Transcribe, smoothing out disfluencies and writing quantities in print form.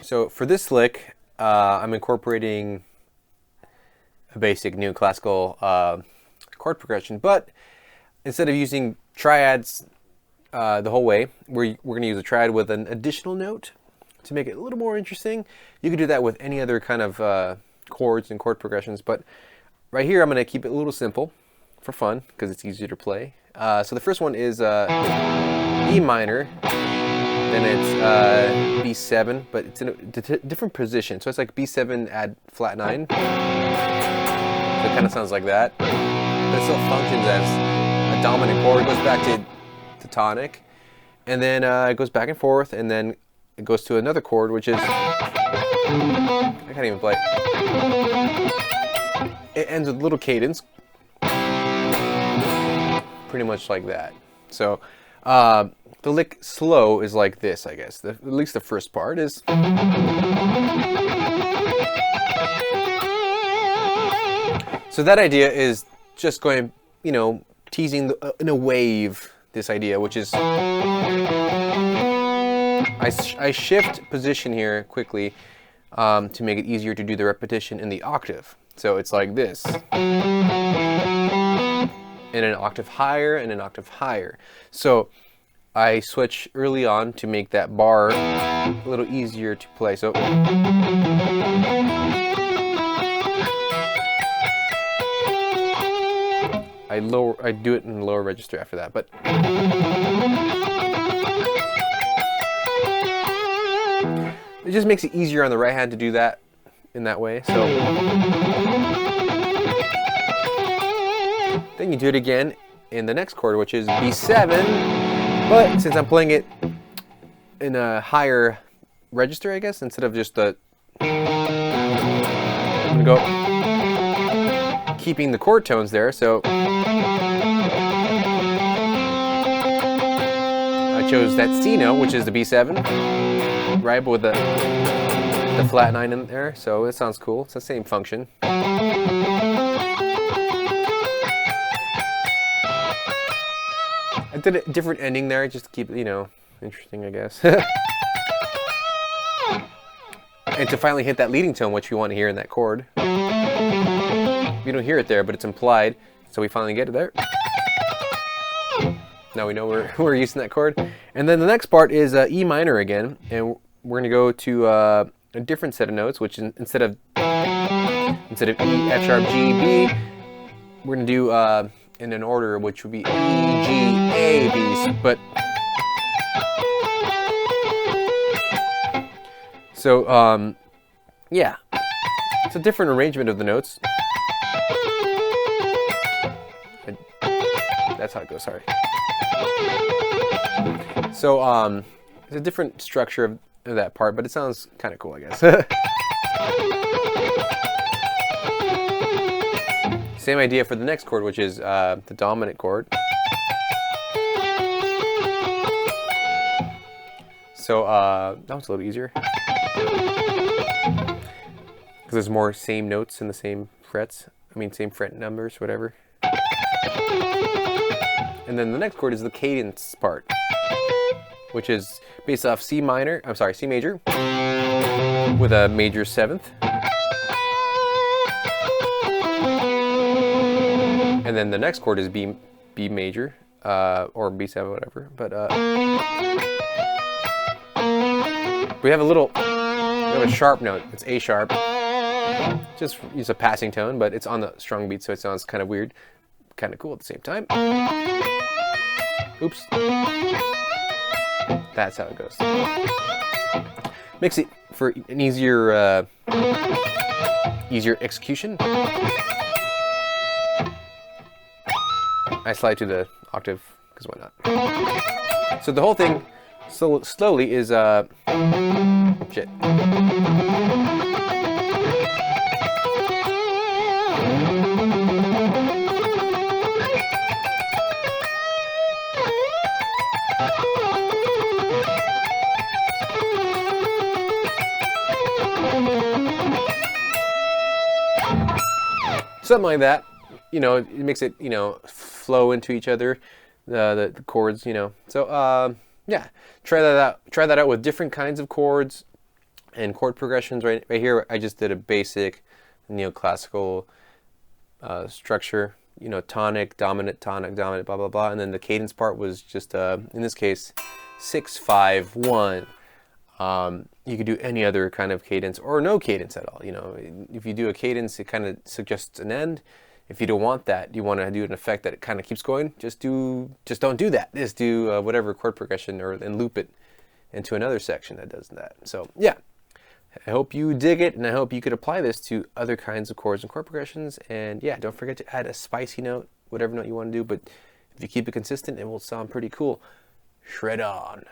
So for this lick, I'm incorporating a basic new classical chord progression, but instead of using triads the whole way, we're going to use a triad with an additional note to make it a little more interesting. You could do that with any other kind of chords and chord progressions, but right here I'm going to keep it a little simple for fun because it's easier to play. So the first one is E minor, then it's B7, but it's in a different position. So it's like B7 add flat 9. So it kind of sounds like that. But it still functions as a dominant chord. It goes back to tonic, and then it goes back and forth, and then it goes to another chord, which is, I can't even play. It ends with a little cadence, pretty much like that. So the lick slow is like this, I guess. At least the first part is. So that idea is just going, you know, teasing in a wave, this idea, which is, I shift position here quickly to make it easier to do the repetition in the octave. So it's like this. And an octave higher and an octave higher. So I switch early on to make that bar a little easier to play. So I do it in the lower register after that, but it just makes it easier on the right hand to do that in that way. So then you do it again in the next chord, which is B7, but since I'm playing it in a higher register, I guess, instead of just the, I'm gonna go keeping the chord tones there. So I chose that C note, which is the B7, right, but with the flat 9 in there, so it sounds cool. It's the same function. I did a different ending there just to keep it, you know, interesting, I guess. And to finally hit that leading tone, which we want to hear in that chord. You don't hear it there, but it's implied, so we finally get it there. Now we know we're using that chord. And then the next part is E minor again, and we're going to go to a different set of notes, which instead of E, F sharp, G, B, we're going to do in an order which would be E, G, A, B. But so yeah, it's a different arrangement of the notes. That's how it goes. Sorry. So it's a different structure of that part, but it sounds kind of cool, I guess. Same idea for the next chord, which is the dominant chord. So that one's a little easier because there's more same notes in the same frets. I mean, same fret numbers, whatever. And then the next chord is the cadence part, which is based off C major with a major 7th. And then the next chord is B major, or B7, whatever. But we have a sharp note. It's A sharp. Just use a passing tone, but it's on the strung beat, so it sounds kind of weird, kind of cool at the same time. Oops. That's how it goes. Makes it for an easier execution. I slide to the octave, because why not? So the whole thing, slowly, is shit. Something like that, you know, it makes it, you know, flow into each other, the chords, you know. So yeah, try that out with different kinds of chords, And chord progressions right here, I just did a basic neoclassical structure, tonic, dominant, blah, blah, blah. And then the cadence part was just, in this case, 6, 5, 1. You could do any other kind of cadence or no cadence at all. If you do a cadence, it kind of suggests an end. If you don't want that, you want to do an effect that it kind of keeps going, just don't do that. Just do whatever chord progression and loop it into another section that does that. So yeah, I hope you dig it, and I hope you could apply this to other kinds of chords and chord progressions. And yeah, don't forget to add a spicy note, whatever note you want to do, but if you keep it consistent, it will sound pretty cool. Shred on.